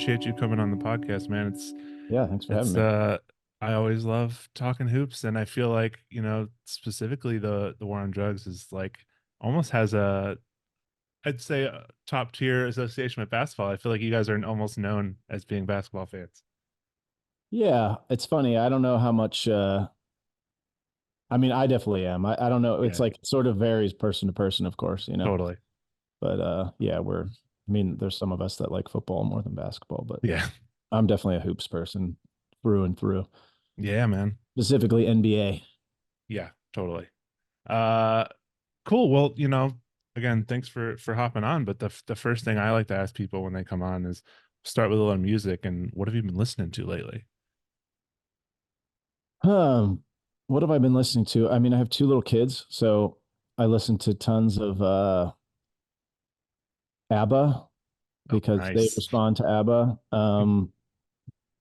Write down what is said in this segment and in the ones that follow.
appreciate you coming on the podcast, man. Yeah, thanks for having It's me. I always love talking hoops, and I feel like, specifically the war on drugs is like almost has I'd say a top tier association with basketball. I feel like you guys are almost known as being basketball fans. Yeah, it's funny. I don't know how much I mean, I definitely am. I don't know. It's Yeah, like it sort of varies person to person, of course, totally. But yeah, I mean, there's some of us that like football more than basketball, but Yeah. I'm definitely a hoops person through and through, Yeah, man. specifically NBA. Yeah, totally. Uh cool. Well, again, thanks for hopping on, but the first thing I like to ask people when they come on is start with a little music, and what have you been listening to lately? Um, what have I been listening to? I mean, I have two little kids, so I listen to tons of ABBA Oh, because they nice. respond to ABBA.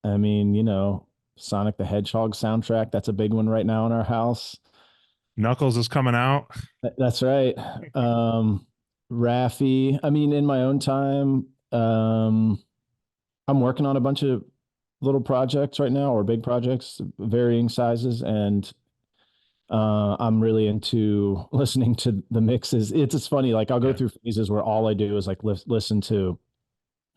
I mean, Sonic the Hedgehog soundtrack, that's a big one right now in our house. Knuckles is coming out. That's right. Um, Raffi. I mean, in my own time, I'm working on a bunch of little projects right now or big projects, varying sizes, and I'm really into listening to the mixes. It's funny, like I'll go Yeah, through phases where all I do is like listen to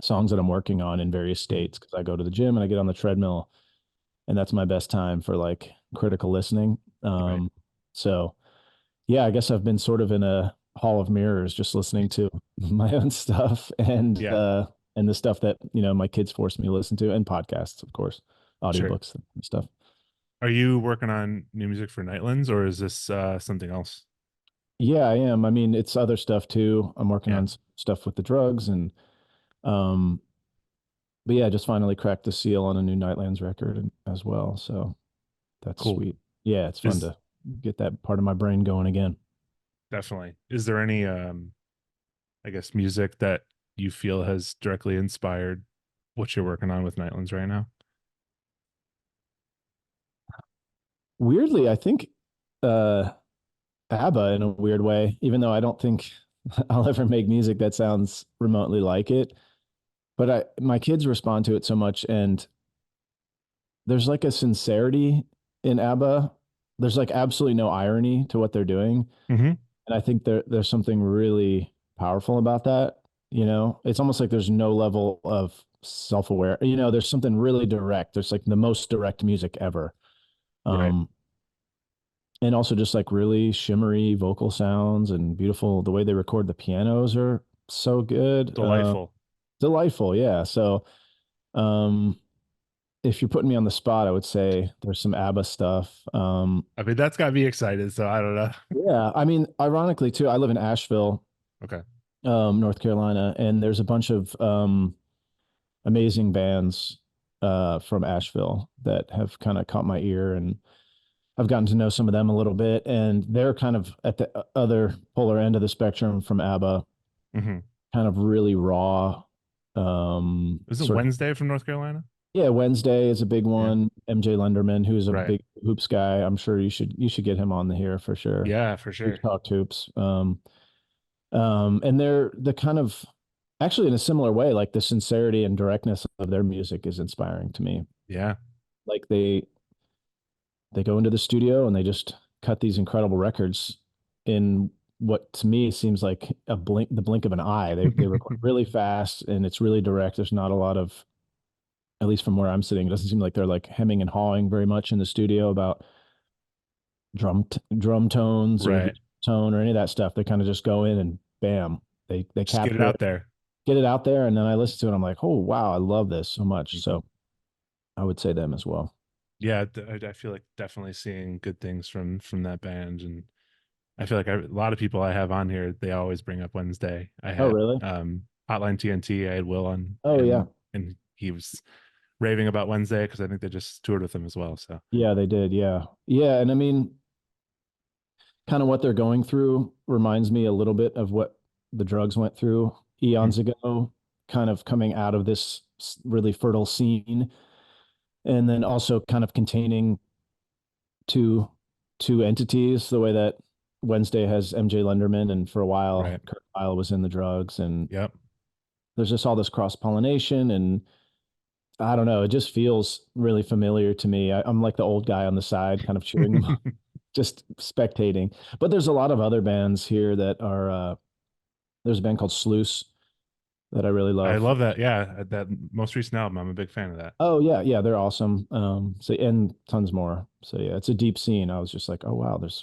songs that I'm working on in various states because I go to the gym and I get on the treadmill, and that's my best time for like critical listening. right. So yeah, I guess I've been sort of in a hall of mirrors, just listening to my own stuff Yeah, and the stuff that my kids force me to listen to, and podcasts, of course, sure. audiobooks and stuff. Are you working on new music for Nightlands, or is this something else? Yeah, I am. I mean, it's other stuff too. I'm working Yeah, on stuff with the drugs and um, but yeah, I just finally cracked the seal on a new Nightlands record as well. So that's cool. sweet. Yeah, it's fun Is to get that part of my brain going again. Definitely. Is there any I guess music that you feel has directly inspired what you're working on with Nightlands right now? Weirdly, I think uh ABBA in a weird way, even though I don't think I'll ever make music that sounds remotely like it. But my kids respond to it so much, and there's like a sincerity in ABBA. There's like absolutely no irony to what they're doing, Mm-hmm. and I think there's something really powerful about that. It's almost like there's no level of self-aware. There's something really direct. There's like the most direct music ever. Right. Um, and also just like really shimmery vocal sounds and beautiful. The way they record the pianos are so good. Delightful. Delightful. Yeah. So, um, if you're putting me on the spot, I would say there's some ABBA stuff. I mean, that's got me excited, so I don't know. Yeah. I mean, ironically too, I live in Asheville, Okay. North Carolina, and there's a bunch of, amazing bands, from Asheville that have kind of caught my ear, and I've gotten to know some of them a little bit, and they're kind of at the other polar end of the spectrum from ABBA, Mm-hmm. kind of really raw. Isn't Sort of, Wednesday from North Carolina? yeah. Wednesday is a big Yeah. one. MJ Lenderman, who's a Right. big hoops guy. I'm sure you should get him on the here for sure. Yeah, for We've sure. talked hoops. And they're the kind of actually in a similar way, like the sincerity and directness of their music is inspiring to me. Yeah. Like they go into the studio and they just cut these incredible records in what to me seems like the blink of an eye. They record really fast and it's really direct. There's not a lot of, at least from where I'm sitting, it doesn't seem like they're like hemming and hawing very much in the studio about drum tones or Right. tone or any of that stuff. They kind of just go in and bam, they Just get it capture out it, there. get it out there, and then I listen to it. I'm like, oh wow, I love this so much. Mhm. So I would say them as well. Yeah, I feel like definitely seeing good things from that band, and I feel like a lot of people I have on here, they always bring up Wednesday. I Oh had really? Hotline TNT. I had Will on, Oh yeah. and he was raving about Wednesday because I think they just toured with him as well. So Yeah, they did. Yeah. Yeah. And I mean, kind of what they're going through reminds me a little bit of what the drugs went through mm, eons ago, kind of coming out of this really fertile scene. And then also kind of containing two two entities, the way that Wednesday has MJ Lenderman, and for a while right. Kurt Vile was in the drugs, and Yep. there's just all this cross pollination, and I don't know. It just feels really familiar to me. I'm like the old guy on the side, kind of cheering them, just spectating. But there's a lot of other bands here that are. There's a band called Sluice that I really I love. love that. Yeah, that most recent album, I'm a big fan of that. Oh yeah, yeah, they're awesome. So and tons more. So yeah, it's a deep scene. I was just like, oh wow, there's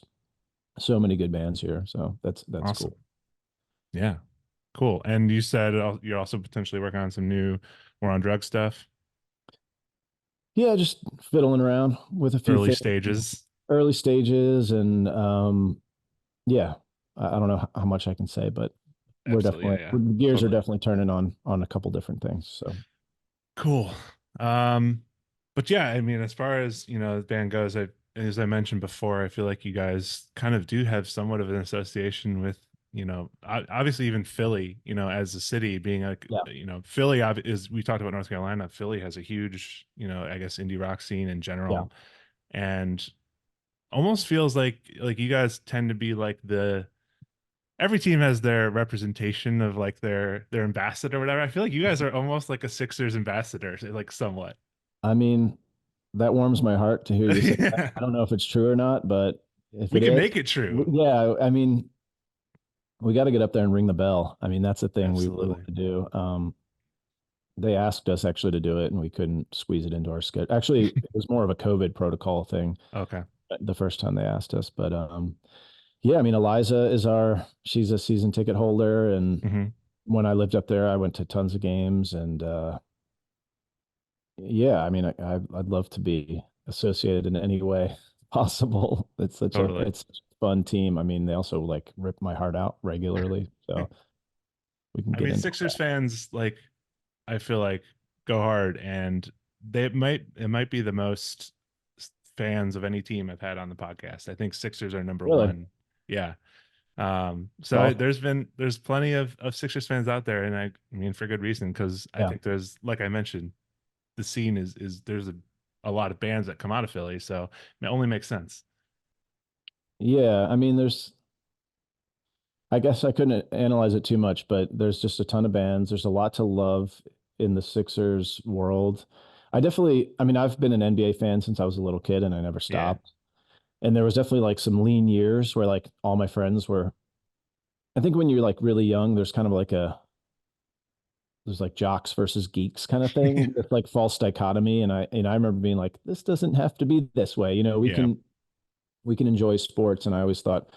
so many good bands here. So that's Awesome. cool. Yeah, cool. And you said you're also potentially working on some new War on Drug stuff, Yeah, just fiddling around with a few early things, stages. early stages, and yeah, I don't know how much I can say, but Absolutely. Yeah, yeah. the gears are Totally. definitely turning on a couple different things. So Cool. Um, but yeah, I mean, as far as, the band goes, as I mentioned before, I feel like you guys kind of do have somewhat of an association with, obviously even Philly, as a city being yeah, Philly is, we talked about North Carolina. Philly has a huge, I guess indie rock scene in yeah. general, and almost feels like you guys tend to be like every team has their representation of like their ambassador or whatever. I feel like you guys are almost like a Sixers ambassador, like somewhat. I mean, that warms my heart to hear you say that. Yeah. I don't know if it's true or not, but if We it can is, make it true. yeah, I mean, we got to get up there and ring the bell. I mean, that's the thing we really want Absolutely. to do. They asked us actually to do it, and we couldn't squeeze it into our schedule. Actually, it was more of a COVID protocol thing Okay. the first time they asked us, but yeah, I mean, Eliza is she's a season ticket holder, and Hmm. when I lived up there, I went to tons of games, and yeah, I mean, I'd love to be associated in any way possible. Totally. it's such a fun team. I mean, they also like rip my heart out regularly, so we can I get mean, into Sixers that. fans, like, I feel like go hard, and it might be the most fans of any team I've had on the podcast. I think Sixers are number Really, one. Yeah. it's So awesome. there's plenty of Sixers fans out there, and I mean for good reason, because I Yeah, think there's, like I mentioned, the scene is there's a lot of bands that come out of Philly, so it only makes sense. yeah. I mean, I guess I couldn't analyze it too much, but there's just a ton of bands. There's a lot to love in the Sixers world. I mean, I've been an NBA fan since I was a little kid and I never Yeah. stopped. And there was definitely like some lean years where like all my friends were, I think when you're like really young, there's like jocks versus geeks kind of thing. It's like false dichotomy. And I remember being like, this doesn't have to be this way. You know, Yeah. we can enjoy sports. And I always thought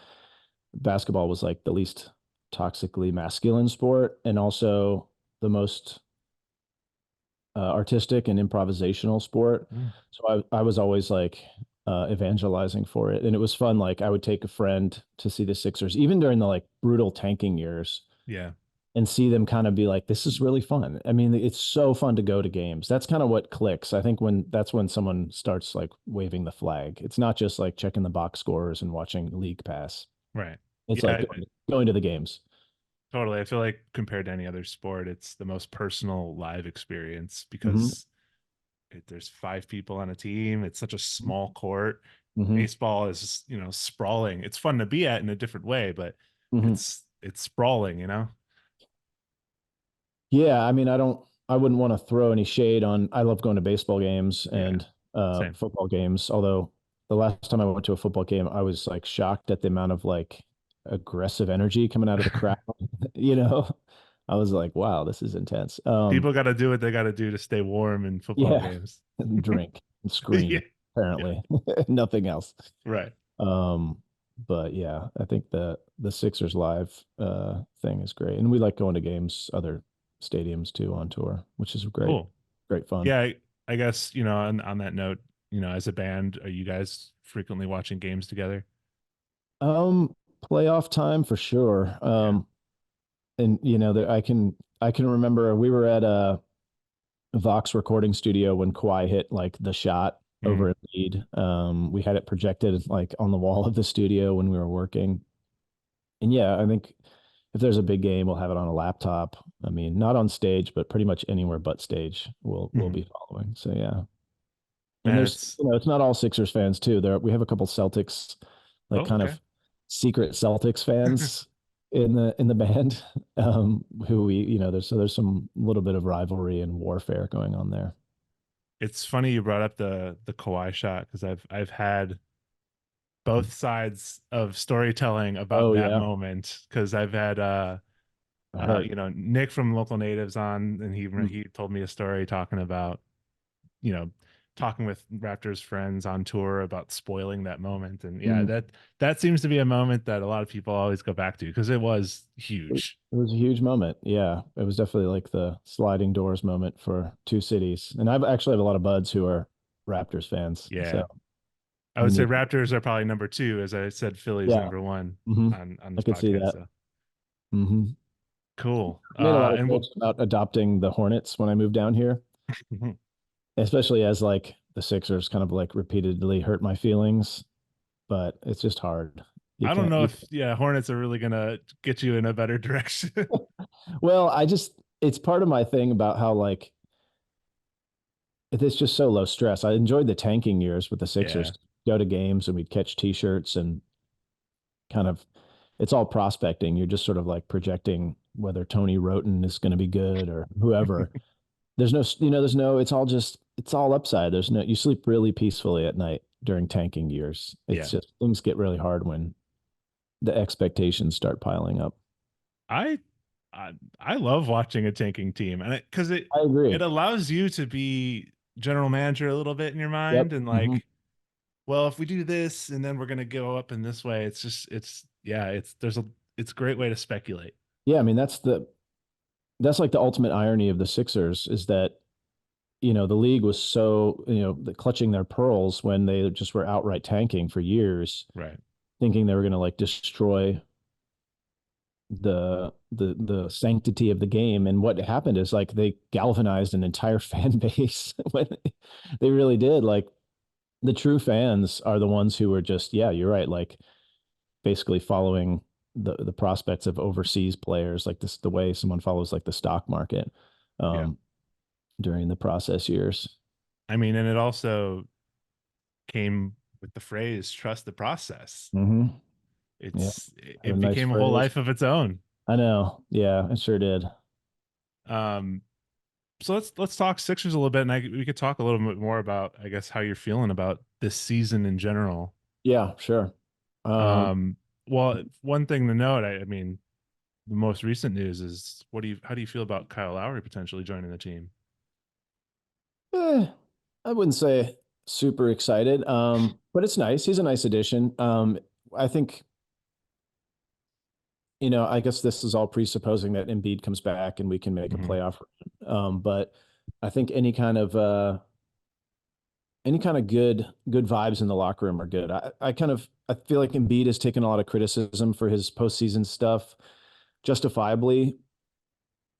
basketball was like the least toxically masculine sport and also the most artistic and improvisational sport. Mm. So I was always like evangelizing for it. And it was fun. Like I would take a friend to see the Sixers, even during the like brutal tanking years, Yeah. and see them kind of be like, this is really fun. I mean, it's so fun to go to games. That's kind of what clicks. I think that's when someone starts like waving the flag. It's not just like checking the box scores and watching league pass. Right. It's like Yeah, going to the games. totally. I feel like compared to any other sport, it's the most personal live experience Hmm. because there's five people on a team. It's such a small court. Hmm. Baseball is, sprawling. It's fun to be at in a different way, but Hmm. it's sprawling. Yeah, I mean, I wouldn't want to throw any shade on. I love going to baseball games Yeah. and Same. football games. Although the last time I went to a football game, I was like shocked at the amount of like aggressive energy coming out of the crowd. You know, I was like, wow, this is intense. People got to do what they got to do to stay warm in football Yeah, games. drink and Yeah. scream. Yeah. Apparently, nothing else. Right. Um, but yeah, I think the Sixers live thing is great, and we like going to games, other stadiums too on tour, which is Cool. great fun. Yeah. I guess, on that note, as a band, are you guys frequently watching games together? Playoff time for sure. Yeah. And you know that I can remember we were at a Vox recording studio when Kawhi hit like the shot Mm. over at lead. We had it projected like on the wall of the studio when we were working. And yeah, I think if there's a big game, we'll have it on a laptop. I mean, not on stage, but pretty much anywhere but stage, we'll Hmm. be following. So yeah, and And there's it's, it's not all Sixers fans too. We have a couple Celtics, like oh, kind okay. of secret Celtics fans in the band, who we there's some little bit of rivalry and warfare going on there. It's funny you brought up the Kawhi shot because I've had both sides of storytelling about Oh that yeah, moment because I've had I heard. Nick from Local Natives on, and Mm, he told me a story talking about you know talking with Raptors friends on tour about spoiling that moment, and yeah, mm. that seems to be a moment that a lot of people always go back to because it was It huge. was a huge moment. Yeah, it was definitely like the sliding doors moment for two cities. And I've actually have a lot of buds who are Raptors fans. So Yeah, I would say unique. Raptors are probably number two, as I said, Philly's Yeah. number one Hmm. on I this could see podcast. that. So Hmm. cool. I made a lot of And what? jokes about adopting the Hornets when I moved down here, especially as like the Sixers kind of like repeatedly hurt my feelings, but it's just hard. You I don't can't, know you, if Hornets are really gonna get you in a better direction. well, I just, it's part of my thing about how like it's just so low stress. I enjoyed the tanking years with the Yeah, Sixers. Go to games and we'd catch t-shirts and kind of it's all prospecting. You're just sort of like projecting whether Tony Roten is going to be good or whoever. There's no, there's no, it's all just, it's all upside. There's no, you sleep really peacefully at night during tanking years. It's yeah. just things get really hard when the expectations start piling up. I I love watching a tanking team, and because I it agree. allows you to be general manager a little bit in your mind, Yep. and Hmm. like, well, if we do this, and then we're gonna go up in this way, it's just it's a great way to speculate. Yeah. I mean, that's like the ultimate irony of the Sixers is that, the league was so, clutching their pearls when they just were outright tanking for years, Right. thinking they were going to like destroy the sanctity of the game. And what happened is like they galvanized an entire fan base when they really did. Like the true fans are the ones who are just, yeah, you're right, like basically following the prospects of overseas players, like this the way someone follows like the stock market Yeah. um during the process years. I mean, and it also came with the phrase "trust the process." Hmm. Yeah, had a It nice became a whole phrase. life of its own. I know. Yeah, it sure did. Um, so let's talk Sixers a little bit, and we could talk a little bit more about, I guess, how you're feeling about this season in general. Yeah, sure. um Um, well, one thing to note, I mean, the most recent news is how do you feel about Kyle Lowry potentially joining the team? eh, I wouldn't say super excited, but it's nice. He's a nice addition. I think, I guess this is all presupposing that Embiid comes back and we can make a Hmm. playoff run. But I think any kind of good vibes in the locker room are good. I feel like Embiid has taken a lot of criticism for his postseason stuff, justifiably,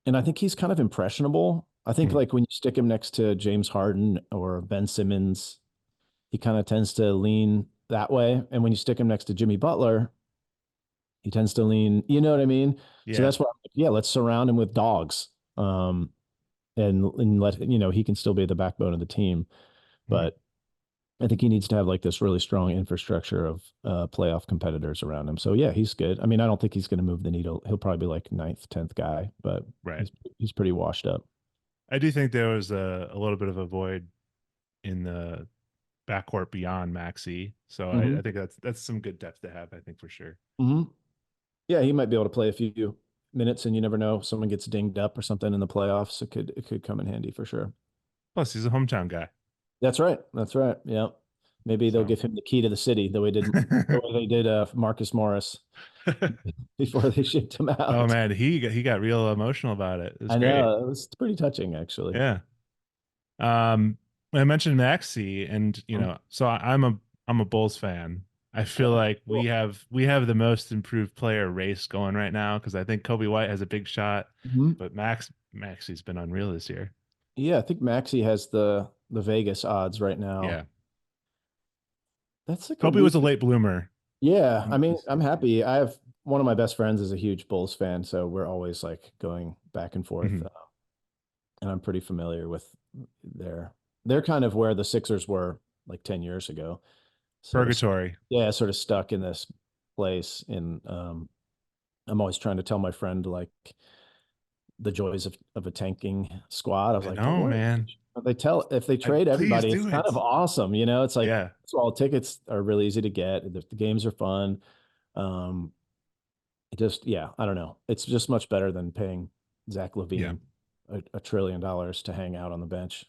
and I think he's kind of impressionable. I think Hmm. like when you stick him next to James Harden or Ben Simmons, he kind of tends to lean that way. And when you stick him next to Jimmy Butler, he tends to lean, you know what I mean? So Yeah. that's why, yeah, let's surround him with dogs. And let, he can still be the backbone of the team. Hmm. But I think he needs to have like this really strong infrastructure of playoff competitors around him. So yeah, he's good. I mean, I don't think he's going to move the needle. He'll probably be like ninth, 10th guy, but Right. he's pretty washed up. I do think there was a little bit of a void in the backcourt beyond Maxi, so Mm-hmm. I think that's some good depth to have. I think for sure. Mm-hmm. Yeah, he might be able to play a few minutes, and you never know. Someone gets dinged up or something in the playoffs. It could come in handy for sure. Plus, he's a hometown guy, That's right. That's right. Yeah. Maybe they'll so. give him the key to the city the way they did Marcus Morris before they shipped him Oh out. man, he got real emotional about it. It was I great. know. It was pretty touching, actually. Yeah. Um, I mentioned Maxi, and so I'm a Bulls fan. I feel Oh, like cool. we have the most improved player race going right now because I think Kobe White has a big shot, Mhm. but Maxi's been unreal this year. Yeah, I think Maxi has the Vegas odds right now. Yeah, That's like a Kobe weird. was a late bloomer. Yeah, I mean, I'm It's weird. happy. I have one of my best friends is a huge Bulls fan, so we're always like going back and forth. Mhm. And I'm pretty familiar with their they're kind of where the Sixers were like 10 years ago. Sort of, Purgatory. yeah, sort of stuck in this place. And I'm always trying to tell my friend like the joys of a tanking squad. I was I like, don't know, worry, man. if they trade Please everybody, it's do kind it. of awesome. You know, it's like, Yeah. so all tickets are really easy to get. The games are fun. Um, it just, yeah, I don't know. It's just much better than paying Zach Yeah. LaVine $1 trillion to hang out on the bench.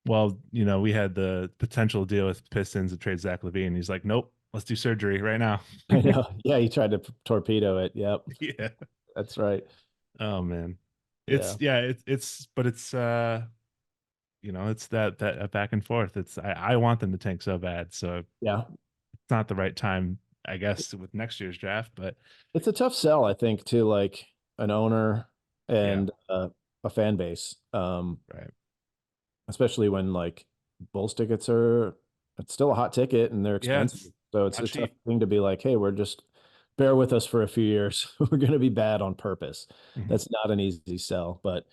Well, we had the potential deal with Pistons to trade Zach LaVine. He's like, nope, let's do surgery right now. I know. Yeah, he tried to torpedo it. Yep, Yeah. that's right. Oh man. Yeah, But it's that back and forth. I want them to tank so bad. So yeah. it's not the right time, I guess, with next year's draft, but It's a tough sell, I think, to like an owner yeah, and a fan base, right. especially when like Bulls tickets are, it's still a hot ticket and they're Yeah, expensive. it's So it's not a tough cheap. thing to be like, hey, we're just bear with us for a few years. We're going to be bad on purpose. Mhm. That's not an easy sell, but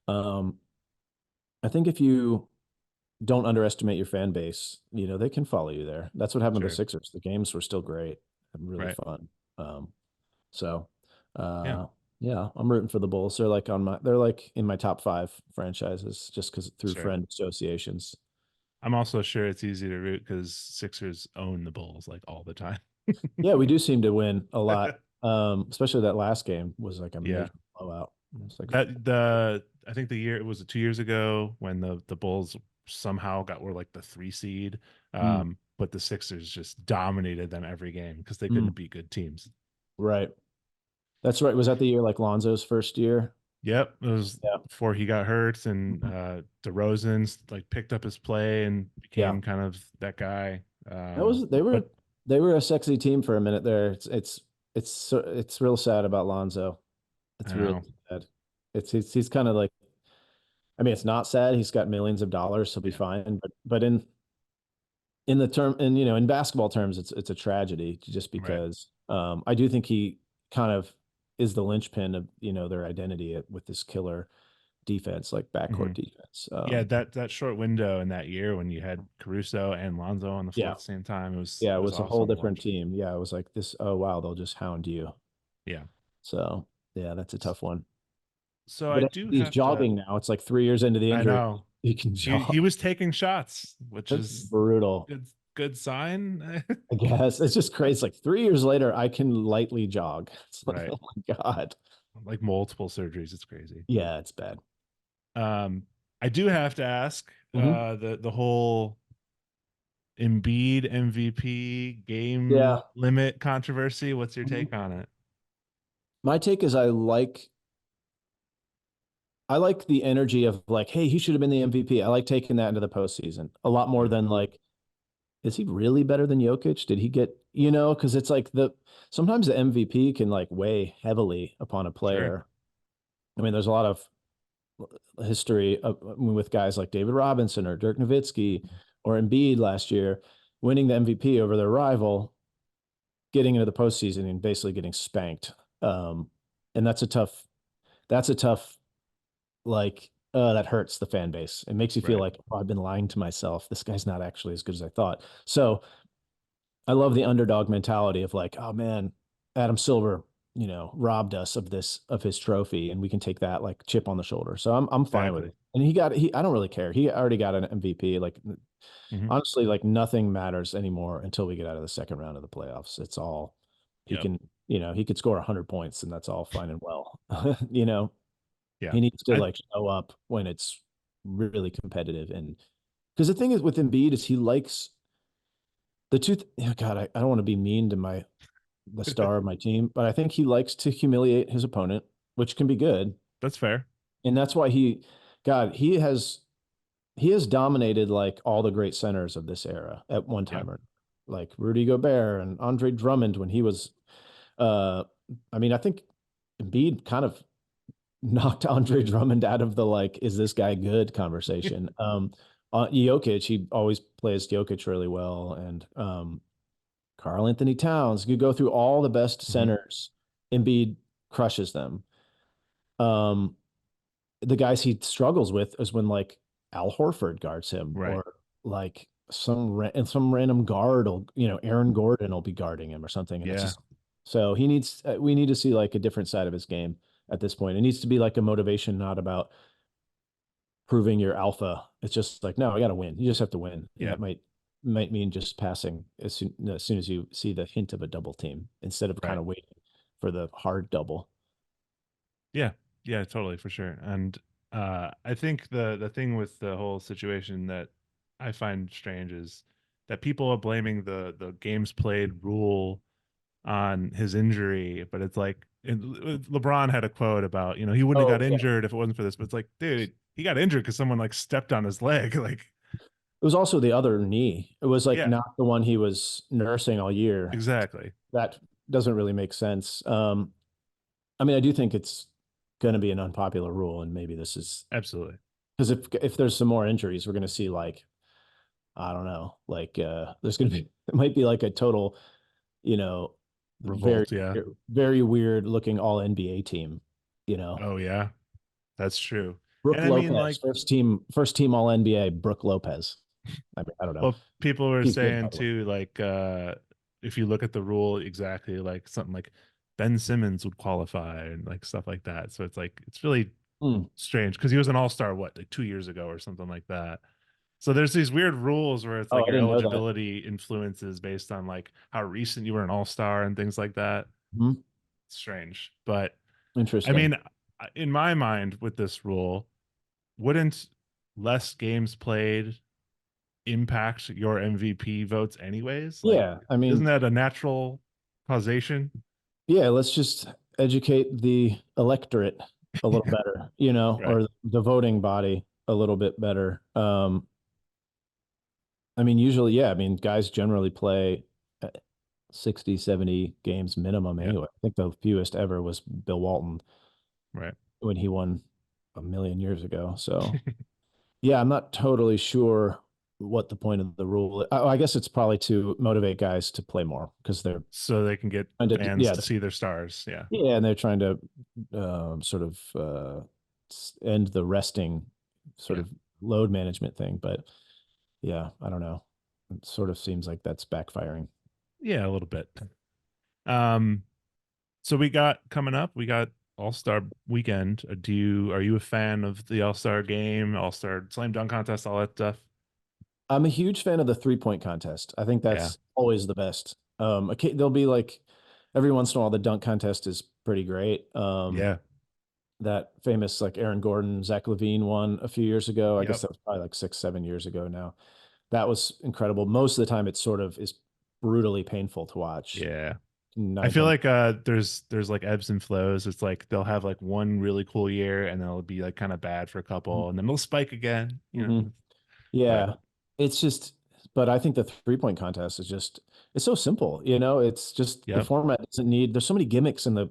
um, I think if you don't underestimate your fan base, they can follow you there. That's what happened to the Sure. Sixers. The games were still great and really Right. fun. So, Yeah, uh, yeah, I'm rooting for the Bulls. They're like in my top five franchises just because through sure. friend associations. I'm also sure it's easy to root because Sixers own the Bulls like all the time. Yeah, we do seem to win a lot. Especially that last game was like a Yeah. major blowout. It's like, I think the year it was 2 years ago when the Bulls somehow were like the 3 seed. mm, But the Sixers just dominated them every game because they mm, couldn't beat good teams. right. That's right. Was that the year like Lonzo's first year? Yep, it was Yeah. before he got hurt, and Mhm. DeRozan's like picked up his play and Yeah. became kind of that guy. That was But they were a sexy team for a minute there. It's real sad about Lonzo. I It's really know, sad. He's kind of like, I mean, it's not sad. He's got millions of dollars. He'll be yeah, fine. But in the term, and in basketball terms, it's a tragedy just right. because I do think he kind of is the linchpin of their identity with this killer defense, like Hmm. backcourt defense. Yeah, that short window in that year when you had Caruso and Lonzo on the floor Yeah, at the same time, it was yeah, it it was was a whole awesome to different watch. team. Yeah, it was like this. Oh wow, they'll just hound you. Yeah. So yeah, that's a tough one. So I But do he's have to. jogging now. It's like 3 years into the I injury. know He can he jog. was taking shots, which That's is brutal. good sign. I guess it's just crazy. It's like 3 years later, I can lightly jog. It's like, Right. oh my God. Like multiple surgeries. It's crazy. Yeah, it's bad. Um, I do have to ask Hmm. the whole Embiid MVP game Yeah. limit controversy. What's your Mhm. take on it? My take is I like the energy of like, hey, he should have been the MVP. I like taking that into the postseason a lot more Yeah, than like, is he really better than Jokic? Did he get, because it's like sometimes the MVP can like weigh heavily upon a sure. player. I mean, there's a lot of history with guys like David Robinson or Dirk Nowitzki or Embiid last year winning the MVP over their rival, getting into the postseason and basically getting spanked. And that's a tough like that hurts the fan base. It makes you feel Right. like, oh, I've been lying to myself. This guy's not actually as good as I thought. So I love the underdog mentality of like, oh man, Adam Silver, robbed us of his trophy, and we can take that like chip on the shoulder. So I'm fine with Exactly. it. And he I don't really care. He already got an MVP. Like Hmm. honestly, like nothing matters anymore until we get out of the second round of the playoffs. It's all he Yep. can, he could score 100 points and that's all fine and well. you know, Yeah. he needs to I like show up when it's really competitive. And because the thing is with Embiid is he likes oh God, I don't want to be mean to the star of my team, but I think he likes to humiliate his opponent, which can be good. That's fair. And that's why God, he has dominated like all the great centers of this era at one Yeah. time or like Rudy Gobert and Andre Drummond when he was uh I mean, I think Embiid kind of knocked Andre Drummond out of the like, is this guy good conversation. Jokic, he always plays Jokic really well. And Karl Anthony Towns, you go through all the best Hmm. centers, Embiid crushes them. Um, the guys he struggles with is when like Al Horford guards him Right. or like some random guard will, Aaron Gordon will be guarding him or something. And it's Yeah. just, so we need to see like a different side of his game at this point. It needs to be like a motivation, not about proving your alpha. It's just like, no, I got to win. You just have to win. And Yeah. that might mean just passing as soon as you see the hint of a double team instead of kind Right. of waiting for the hard double. Yeah. Yeah, totally, for sure. And I think the thing with the whole situation that I find strange is that people are blaming the games played rule on his injury, but it's like LeBron had a quote about, he wouldn't have got Oh yeah. injured if it wasn't for this, but it's like, dude, he got injured because someone like stepped on his leg. Like, It was also the other knee. It was like yeah, not the one he was nursing all year. exactly. That doesn't really make sense. I mean, I do think it's going to be an unpopular rule, and maybe this is Absolutely. because if there's some more injuries, we're going to see like I don't know, like there's going to be it might be like a total, you know, very Revolt, yeah. very weird looking all NBA team. You know, Oh yeah, that's true. Brooke And I mean, Lopez, like, first team all NBA, Brooke Lopez. I mean, I don't know. well, people were He's good, by saying the way. too, like, if you look at the rule exactly, like something like Ben Simmons would qualify and like stuff like that. So it's like it's really Hmm. strange because he was an all-star what, like 2 years ago or something like that. So there's these weird rules where it's Oh, like I your didn't know that. eligibility influences based on like how recent you were an all-star and things like that. Hmm. It's strange. But I Interesting. mean, in my mind with this rule, wouldn't less games played impact your MVP votes anyways? Like, Yeah, I isn't mean, that a natural causation? yeah, let's just educate the electorate a little better, Right. or the voting body a little bit better. I mean, usually, yeah, I mean, guys generally play 60, 70 games minimum Yeah. anyway. I think the fewest ever was Bill Walton Right. when he won a million years ago. So, yeah, I'm not totally sure what the point of the rule is. I guess it's probably to motivate guys to play more because they're So they can get trying to, fans yeah, to see their stars. Yeah. yeah, and they're trying to sort of end the resting sort Yeah. of load management thing. But yeah, I don't know. It sort of seems like that's backfiring. Yeah, a little bit. Um, so we got coming up, we got All-Star Weekend. Are you a fan of the All-Star game, All-Star Slam Dunk Contest, all that stuff? I'm a huge fan of the 3-point contest. I think Yeah. that's always the best. Okay, there'll be like every once in a while the dunk contest is pretty great. Yeah. That famous like Aaron Gordon, Zach LaVine one a few years ago. I guess Yep. that was probably like 6, 7 years ago now. That was incredible. Most of the time, it sort of is brutally painful to watch. Yeah. I Nine feel times. like there's like ebbs and flows. It's like they'll have like one really cool year and they'll be like kind of bad for a couple and then they'll spike again, Mhm. But Yeah, it's just, but I think the 3-point contest is just, it's so simple. It's just the yep. format doesn't need, there's so many gimmicks in the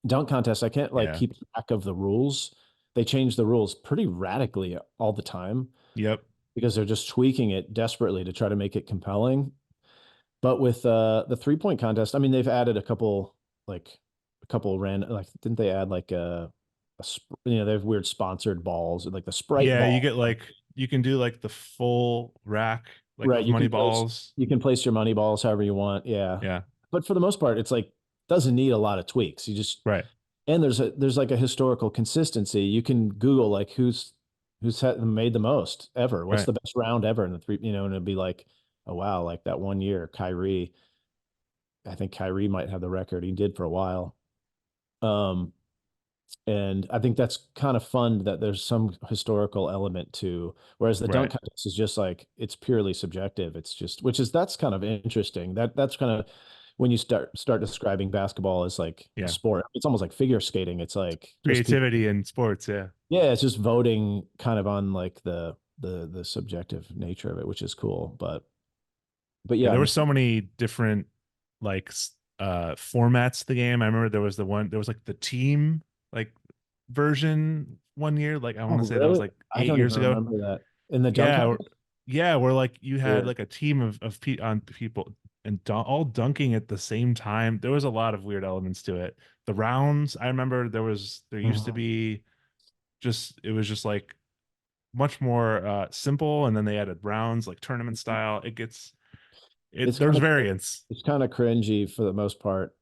dunk contest. I can't like Yeah. keep track of the rules. They change the rules pretty radically all the time Yep. because they're just tweaking it desperately to try to make it compelling. But with the 3-point contest, I mean, they've added like a couple random, like didn't they add like they have weird sponsored balls, like the Sprite Yeah, you ball. get like you can do like the full rack like Right. of money balls. You can place your money balls however you want. Yeah. Yeah. But for the most part, it's like doesn't need a lot of tweaks. You just Right. and there's like a historical consistency. You can Google like made the most ever. What's Right. the best round ever in the three, and it'd be like, oh wow, like that one year, Kyrie. I think Kyrie might have the record. He did for a while. Um, and I think that's kind of fun that there's some historical element to, whereas the dunk Right. contest is just like it's purely subjective. It's just, that's kind of interesting. That's kind of when you start describing basketball as like a Yeah. sport. It's almost like figure skating. It's like just people. Creativity in sports, yeah. Yeah, it's just voting kind of on like the subjective nature of it, which is cool. But Yeah, yeah, there on were the so many different like formats to the game. I remember there was like the team like version one year. Like I oh want to say that was really? like I eight don't even years ago. remember that in the dunk Yeah, contest. yeah, where like you had Weird. like a team of on people and all dunking at the same time. There was a lot of weird elements to it. The rounds, I remember there used to Mhm. be just it was just like much more simple, and then they added rounds like tournament style. It's There's kind of variance. it's kind of cringy for the most part.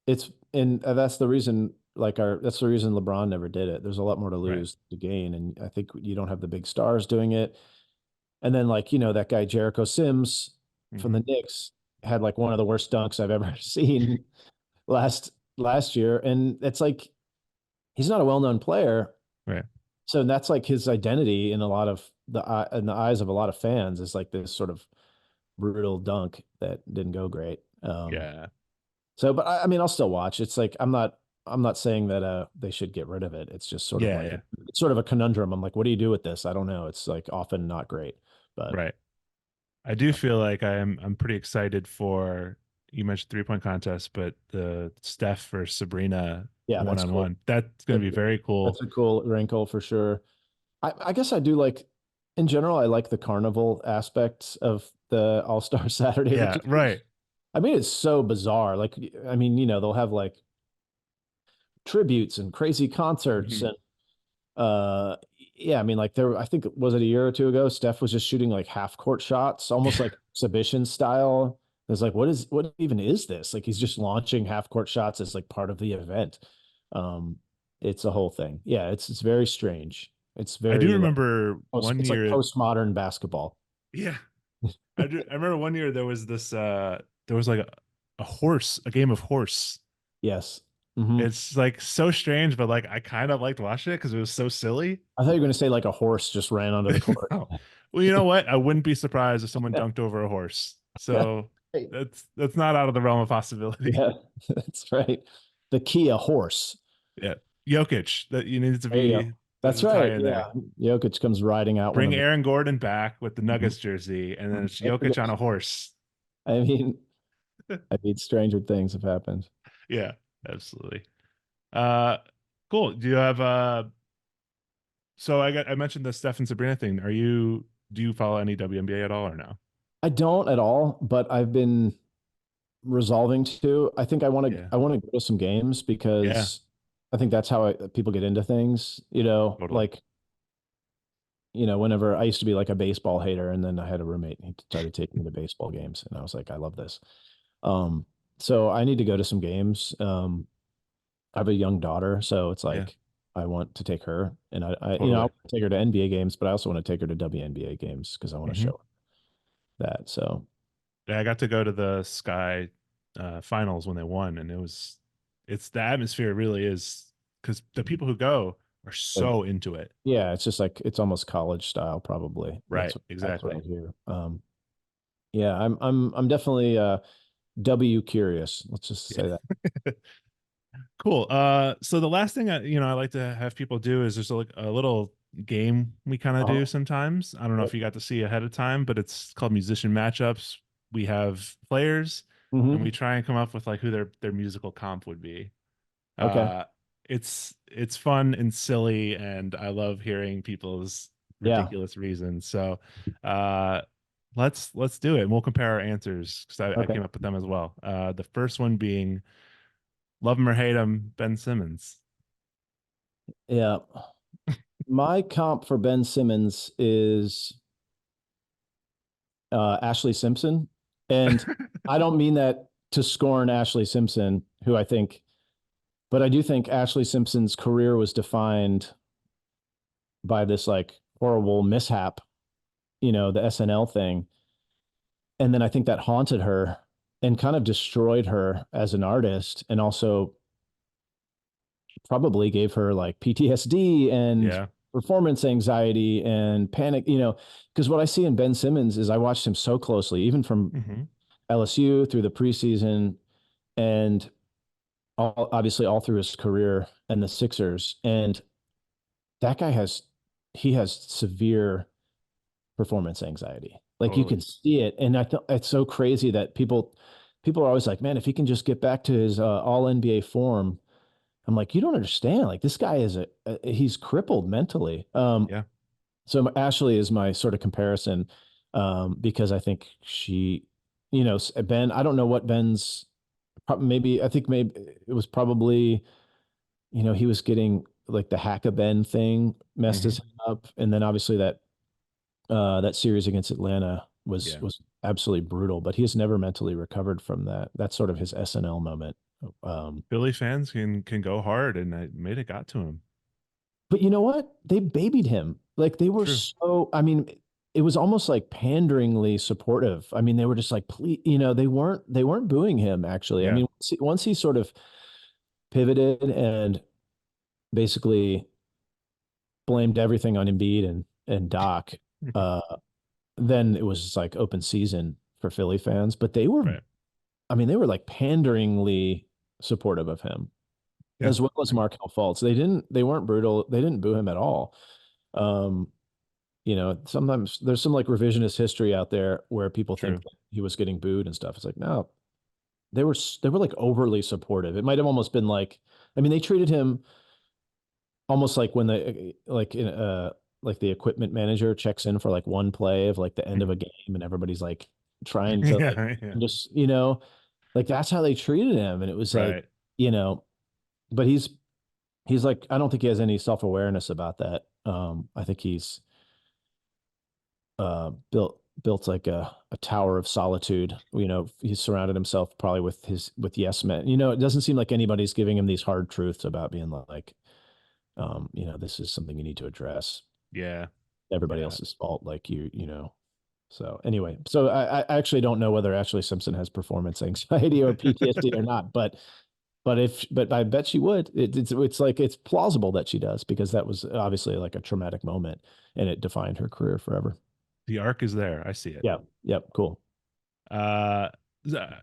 It's and that's the reason. like our that's the reason LeBron never did it. There's a lot more to Right. lose to gain, and I think you don't have the big stars doing it. And then like, that guy Jericho Sims from Hmm. the Knicks had like one of the worst dunks I've ever seen last year. And it's like he's not a well-known player. Right. So that's like his identity in a lot of in the eyes of a lot of fans is like this sort of brutal dunk that didn't go great. Yeah. So, but I mean, I'll still watch. It's like I'm not saying that they should get rid of it. It's just sort of Yeah. like Yeah. it's sort of a conundrum. I'm like, what do you do with this? I don't know. It's like often not great, but Right. I do feel like I'm pretty excited for you mentioned 3-point contest, but the Steph versus Sabrina yeah, one that's on cool. one. That's gonna be very That's cool. a cool wrinkle for sure. I guess I do like, in general, I like the carnival aspects of the All-Star Saturday. Yeah, right. I mean, it's so bizarre. Like, I mean, they'll have like tributes and crazy concerts Hmm. and yeah, I mean, like I think was it a year or two ago, Steph was just shooting like half court shots, almost like exhibition style. It's like, what even is this? Like he's just launching half court shots as like part of the event. Um, it's a whole thing. Yeah, it's very strange. It's I do very like remember one it's like year. postmodern basketball. Yeah, I remember one year there was this there was like a horse, a game of horse. Yes. Hmm. It's like so strange, but like I kind of liked watching it because it was so silly. I thought you were going to say like a horse just ran onto the court. No. Well, you know what? I wouldn't be surprised if someone dunked over a horse. So Right. that's not out of the realm of possibility. Yeah, that's right. The Kia horse. Yeah. Jokic, that you need to There you be go. there's That's a tie right. in there. Yeah. Jokic comes riding out one Bring of the. Aaron Gordon back with the Mhm. Nuggets jersey, and then it's Don't forget. Jokic on a horse. I mean, stranger things have happened. Yeah, absolutely. Uh cool. Do you have so I mentioned the Steph and Sabrina thing. Do you follow any WNBA at all or no? I don't at all, but I've been resolving to. I think Yeah. I want to go to some games Yeah, because I think that's how people get into things, totally. like, whenever I used to be like a baseball hater and then I had a roommate and he started taking me to baseball games and I was like, I love this. Um, so I need to go to some games. I have a young daughter, so it's Yeah, like I want to take her, and I totally. want to take her to NBA games, but I also want to take her to WNBA games because I want to Hmm. show her that. So Yeah, I got to go to the Sky finals when they won, and it's the atmosphere really is because the people who go are uh, so into it. yeah, it's just like it's almost college style, probably. Right, That's what exactly. I hear. Yeah, I'm definitely W curious. Let's just say that. Cool. So the last thing I like to have people do is there's a little game we kind of do Uh-huh. sometimes. I don't know if you got to see ahead of time, but it's called musician matchups. We have players and we Hmm. try and come up with like who their musical comp would be. Okay. Uh it's fun and silly and I love hearing people's Yeah. ridiculous reasons. So uh let's do it and we'll compare our answers because I Okay. came up with them as well. The first one being love him or hate him, Ben Simmons. Yeah. My comp for Ben Simmons is Ashley Simpson. And I don't mean that to scorn Ashley Simpson, who I think, but I do think Ashley Simpson's career was defined by this like horrible mishap, the SNL thing. And then I think that haunted her and kind of destroyed her as an artist and also probably gave her like PTSD and Yeah. performance anxiety and panic, because what I see in Ben Simmons is I watched him so closely, even from Hmm. LSU through the preseason and obviously all through his career and the Sixers. And that guy he has severe performance anxiety. Like you can Totally. see it. And I thought it's so crazy that people are always like, man, if he can just get back to his all NBA form, I'm like, you don't understand. Like this guy he's crippled mentally. Yeah. So Ashley is my sort of comparison because I think Ben, I don't know what Ben's maybe, I think maybe it was probably, he was getting like the hack a Ben thing messed his Hmm. head up. And then obviously that series against Atlanta was Yeah. was absolutely brutal, but he has never mentally recovered from that. That's sort of his SNL moment. Philly fans can go hard, and I made it got to him. But you know what? They babied him. Like they were True. so, I mean, it was almost like panderingly supportive. I mean, they were just like, please, they weren't booing him actually. I Yeah. mean, once he sort of pivoted and basically blamed everything on Embiid and Doc, uh, then it was just like open season for Philly fans. But Right. I mean, they were like panderingly supportive of him, Yeah. as well as Markel Fultz. They weren't brutal. They didn't boo him at all. Um, sometimes there's some like revisionist history out there where people think True. that he was getting booed and stuff. It's like, no, they were like overly supportive. It might have almost been like, I mean, they treated him almost like when like the equipment manager checks in for like one play of like the end of a Mhm. game and everybody's like trying to like Yeah. Yeah. just, like that's how they treated him. And it was like, Right. you know, but he's like, I don't think he has any self-awareness about that. I think he's built like a tower of solitude. He's surrounded himself probably with yes men. It doesn't seem like anybody's giving him these hard truths about being like, this is something you need to address. Yeah. Everybody Yeah. else's fault, like you. So anyway, so I actually don't know whether Ashley Simpson has performance anxiety or PTSD or not, but I bet she would. It's like it's plausible that she does because that was obviously like a traumatic moment and it defined her career forever. The arc is there. I see it. Yeah. Yep. Cool. Uh,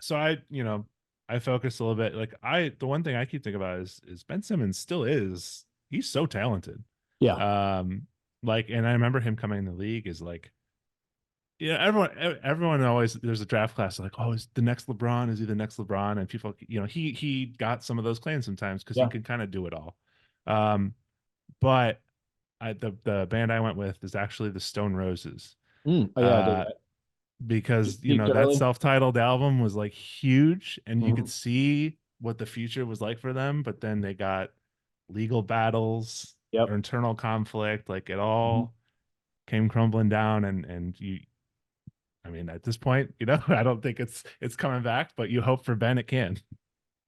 so I focused a little bit. Like the one thing I keep thinking about is Ben Simmons still is he's so talented. Yeah. Um, and I remember him coming in the league is like, yeah, everyone always there's a draft class like, oh, is the next LeBron? Is he the next LeBron? And people, he got some of those claims sometimes because he Yeah. can kind of do it all. Um, but the band I went with is actually the Stone Roses. Oh yeah, I dig Uh, that. because Peaked that early. self-titled album was like huge and you could Hmm. see what the future was like for them, but then they got legal battles or Yep. internal conflict, like it Mhm. all came crumbling down. And I mean, at this point, I don't think it's coming back, but you hope for Ben it can.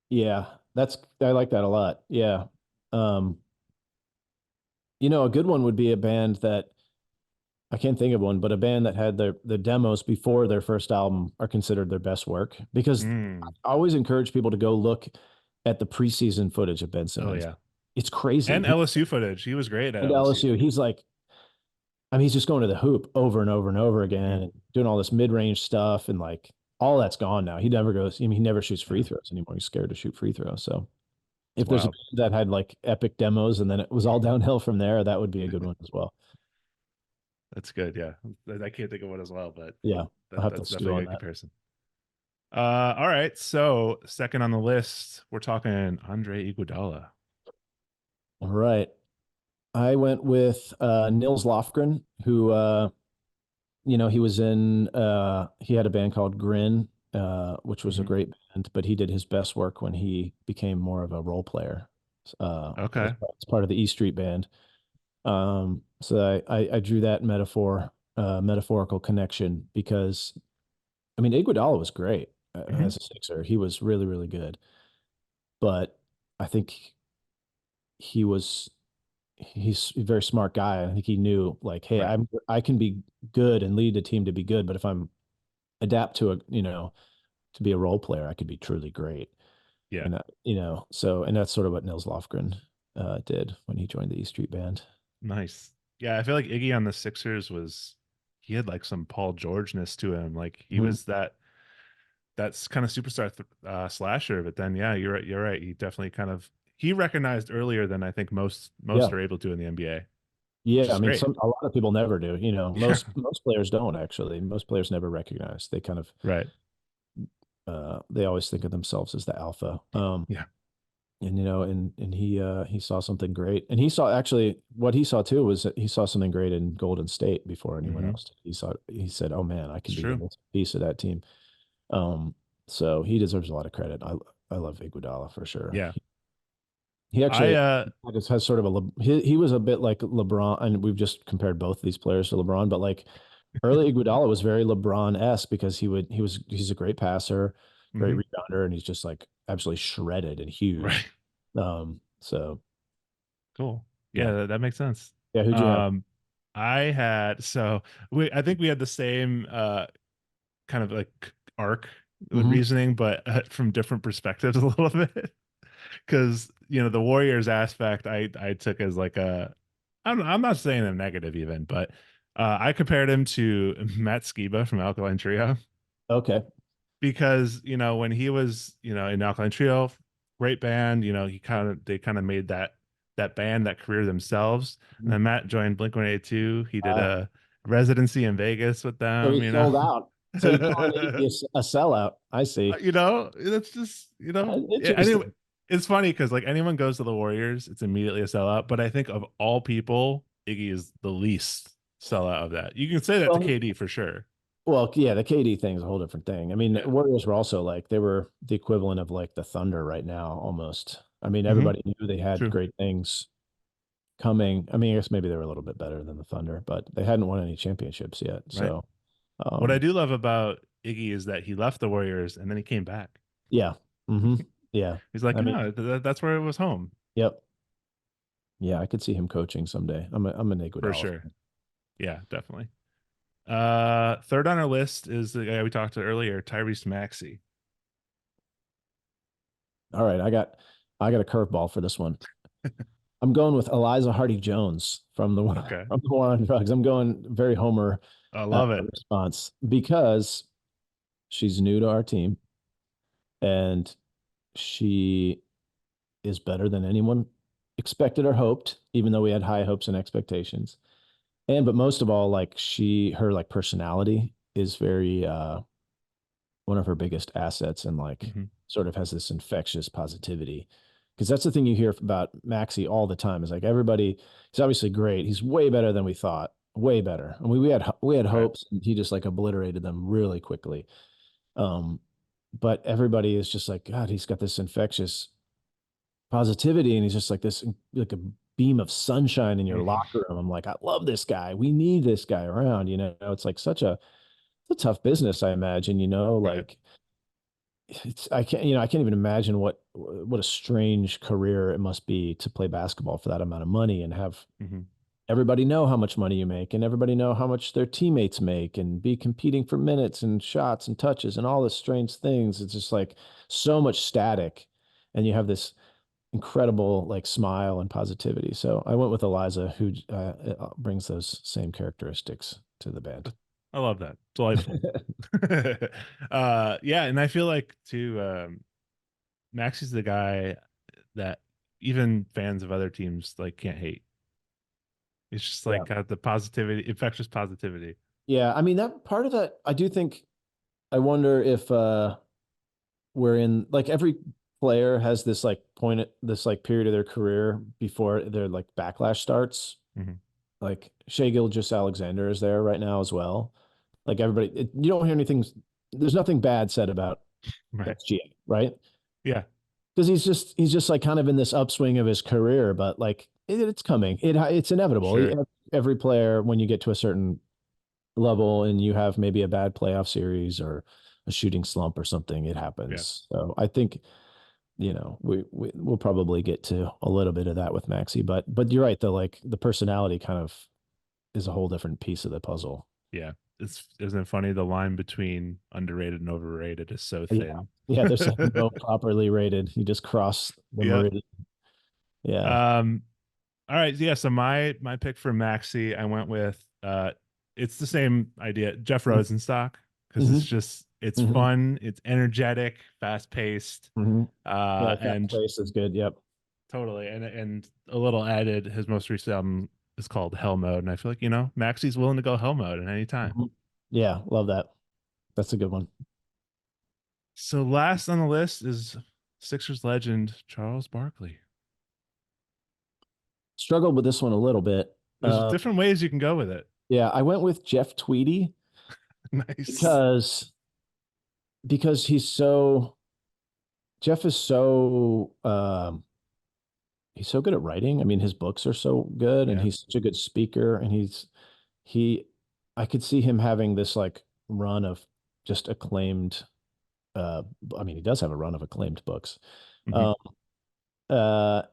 Yeah, I like that a lot. Yeah. Um, a good one would be a band that I can't think of one, but a band that had the demos before their first album are considered their best work because Mm. I always encourage people to go look at the preseason footage of Ben Oh Simmons. yeah. It's crazy. And LSU footage, he was great at And LSU. LSU, he's like, I mean, he's just going to the hoop over and over and over again Hmm. and doing all this mid-range stuff and like all that's gone now. He never goes, I mean, he never shoots free Yeah. throws anymore. He's scared to shoot free throws. So It's if there's a wild. band that had like epic demos and then it was all downhill from there, that would be a good one as well. That's good. Yeah. I can't think of one as well, but Yeah, I'll have to that's stew definitely a on good that. comparison. All right. So second on the list, we're talking Andre Iguodala. All right. I went with Nils Lofgren, who he had a band called Grin, which was a Hmm. great band, but he did his best work when he became more of a role player. Okay. As part of the E Street Band. So I drew that metaphorical connection because I mean Iguodala was great Hmm. as a Sixer. He was really, really good. But I think he was he's a very smart guy. I think he knew like, hey, Right. I can be good and lead a team to be good, but if I'm adapt to to be a role player, I could be truly great. Yeah. And and that's sort of what Nils Lofgren did when he joined the E Street Band. Nice. Yeah. I feel like Iggy on the Sixers he had like some Paul George-ness to him. Like he Mhm. was that's kind of superstar slasher. But then, yeah, you're right. You're right. He definitely he recognized earlier than I think most Yeah. are able to in the NBA, which Yeah, I is mean, great. a lot of people never do. Yeah. Most players don't actually. Most players never recognize. They kind of Right. they always think of themselves as the alpha. Yeah. And he saw something great. And he saw actually what he saw too was that he saw something great in Golden State before anyone Hmm. else did. He said, "Oh man, I It's can be the true. missing piece of that team." Um, so he deserves a lot of credit. I love Iguodala for sure. Yeah. He I actually just has sort of he was a bit like LeBron, and we've just compared both of these players to LeBron, but like early Iguodala was very LeBron-esque because he's a great passer, great mhm. rebounder, and he's just like absolutely shredded and huge. Right. So Cool. Yeah, yeah. that makes sense. Yeah, who'd you have? Um, I had so I think we had the same kind of like arc with Hmm. reasoning, but from different perspectives a little bit. Because the Warriors aspect, I took as like I'm not saying a negative even, but I compared him to Matt Skiba from Alkaline Trio Okay. because when he was in Alkaline Trio, great band. They kind of made that band that career themselves. And Mhm. then Matt joined Blink 182. He did Uh, a residency in Vegas with so them. he sold out. So you're calling Iggy a sellout. I see. That's just yeah, anyway, Interesting. it's funny because like anyone goes to the Warriors, it's immediately a sellout. But I think of all people, Iggy is the least sellout of that. You can say that to Well, KD for sure. yeah, the KD thing is a whole different thing. I mean, Yeah. Warriors were also like they were the equivalent of like the Thunder right now, almost. I mean, Hmm. everybody knew they had True. great things coming. I mean, I guess maybe they were a little bit better than the Thunder, but they hadn't won any championships yet. Right. So, What I um, do love about Iggy is that he left the Warriors and then he came back. yeah, hmm, yeah. He's like, I mean, no, that's where it was home yep, yeah. I could see him coaching someday. I'm an for Iguodala sure. fan. Yeah, definitely. Third on our list is the guy we talked to earlier, Tyrese Maxey. All right, I got a curveball for this one. I'm going with Eliza Hardy Jones from the Okay. from the War on Drugs. I'm going very Homer I love it. response because she's new to our team and she is better than anyone expected or hoped, even though we had high hopes and expectations. And but most of all, like her like personality is very one of her biggest assets and like Hmm. sort of has this infectious positivity. Because that's the thing you hear about Maxi all the time is like everybody, he's obviously great. He's way better than we thought, way better. I mean, we had Right. hopes and he just like obliterated them really quickly. Um, but everybody is just like, God, he's got this infectious positivity and he's just like this, like a beam of sunshine in your Hmm. locker room. I'm like, I love this guy. We need this guy around, it's like it's a tough business, I imagine, Right. like I can't even imagine what a strange career it must be to play basketball for that amount of money and have Hmm. everybody know how much money you make and everybody know how much their teammates make and be competing for minutes and shots and touches and all this strange things. It's just like so much static and you have this incredible like smile and positivity. So I went with Eliza who brings those same characteristics to the band. I love that. Delightful. Yeah, and I feel like too, Max is the guy that even fans of other teams like can't hate. It's just Yeah. like got the positivity, infectious positivity. Yeah, I mean that part of that I do think I wonder if we're in like every player has this like point at this like period of their career before their like backlash starts. Hmm. Like Shea Gilgeous-Alexander is there right now as well. Like everybody, you don't hear anything. There's nothing bad said about Right. SGA, right? Yeah. Because he's just like kind of in this upswing of his career, but like it's coming. It's inevitable. Sure. Every player, when you get to a certain level and you have maybe a bad playoff series or a shooting slump or something, it Yeah. happens. So I think we'll probably get to a little bit of that with Maxi, but you're right. The personality kind of is a whole different piece of the puzzle. Yeah. Isn't it funny? The line between underrated and overrated is so Yeah, thin. yeah. There's like no properly rated. You just cross the Yep. meridian. Yeah, Um, all right. Yeah. So my pick for Maxi, I went with it's the same idea, Jeff Rosenstock, because mm-hmm. it's Mm-hmm. fun, it's energetic, fast paced, Mm-hmm. Yeah, that and place is good. Yep. totally, and a little added. His most recent album is called Hell Mode, and I feel like Maxi's willing to go Hell Mode at any time. Mhm. Yeah, love that. That's a good one. So last on the list is Sixers legend Charles Barkley. Struggled with this one a little bit. There's different ways you can go with it. Yeah, I went with Jeff Tweedy Nice. because Jeff is he's so good at writing. I mean, his books are so good and Yeah. he's such a good speaker and he I could see him having this like run of just acclaimed I mean, he does have a run of acclaimed books. Mhm. Um,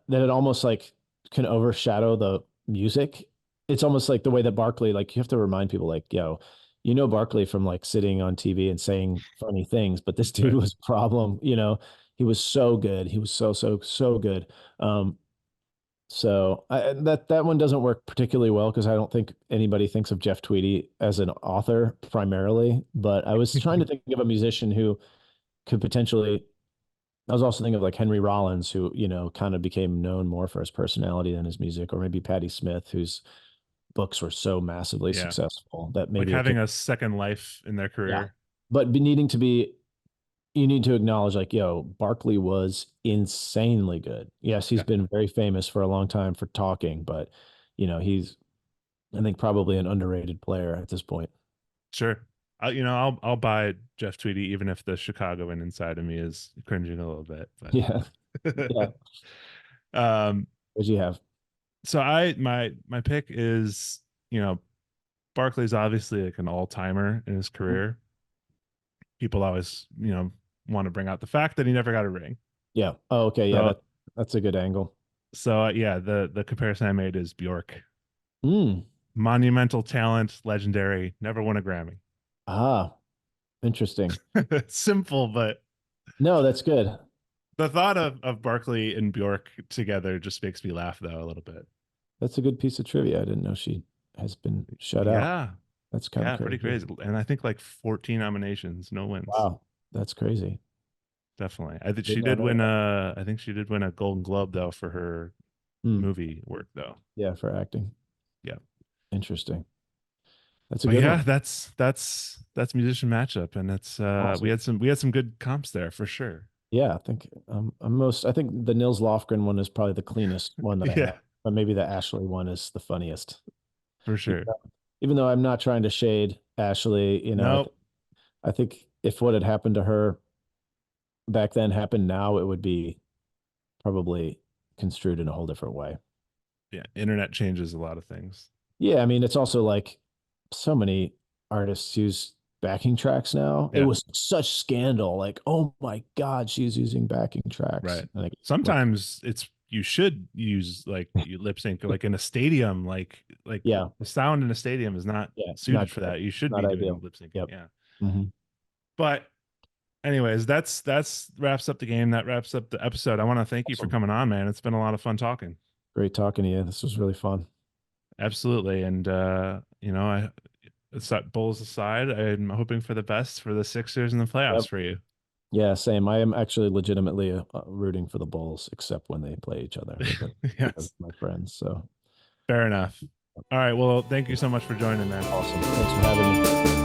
that it almost like can overshadow the music. It's almost like the way that Barkley, like you have to remind people, like, yo, you know Barkley from like sitting on TV and saying funny things, but this dude Right. was a problem, you know. He was so good. He was so good. Um, that one doesn't work particularly well because I don't think anybody thinks of Jeff Tweedy as an author primarily. But I was trying to think of a musician who could potentially. I was also thinking of like Henry Rollins, who, you know, kind of became known more for his personality than his music, or maybe Patti Smith, whose books were so massively Yeah. successful that Like maybe it having could, a second life in their yeah. career. But needing to be, you need to acknowledge, like, yo, Barkley was insanely good. Yes, he's Yeah. been very famous for a long time for talking, but, you know, he's, I think, probably an underrated player at this point. Sure. I'll buy Jeff Tweedy even if the Chicagoan inside of me is cringing a little bit. Yeah. Yeah. But um, What do you have? so my pick is, you know, Barkley's obviously like an all-timer in his career. People always, want to bring out the fact that he never got a ring. Yeah. Oh, okay. Yeah. So That's a good angle. yeah, the comparison I made is Bjork. Mm. Monumental talent, legendary, never won a Grammy. Ah, interesting. Simple, but No, that's good. the thought of Barkley and Bjork together just makes me laugh though a little bit. That's a good piece of trivia. I didn't know she has been shut out. Yeah. That's kind of Yeah, pretty crazy. crazy. And I think like 14 nominations, no wins. Wow. That's crazy. Definitely. I think Did she not did know win that. I think she did win a Golden Globe though for her Hmm. movie work though. Yeah, for acting. Yeah. Interesting. That's a But good one. yeah, that's musician matchup, and it's Awesome. we had some good comps there for sure. Yeah, I think I think the Nils Lofgren one is probably the cleanest one that I have. Yeah, But maybe the Ashley one is the funniest. for Even sure. though, even though I'm not trying to shade Ashley, you know, Nope. I think if what had happened to her back then happened now, it would be probably construed in a whole different way. Yeah, internet changes a lot of things. Yeah, I mean, it's also like so many artists use backing tracks now. It Yeah, was such scandal. Like, oh my God, she's using backing tracks. right. And like, what? Sometimes it's you should use like you lip sync like in a stadium, like Yeah, the sound in a stadium is not yeah, suited for that. You should not be doing ideal. lip syncing. Yep. Yeah. Hmm. But anyways, that's wraps up the game. That wraps up the episode. I want to thank you for Awesome. coming on, man. It's been a lot of fun talking. Great talking to you. This was really fun. Absolutely. And I set Bulls aside. I'm hoping for the best for the Sixers in the playoffs Yep. for you. Yeah, same. I am actually legitimately rooting for the Bulls, except when they play each other. But that's because of Yes. my friends. So Fair enough. All right. Well, thank you so much for joining, man. awesome. Thanks for having me.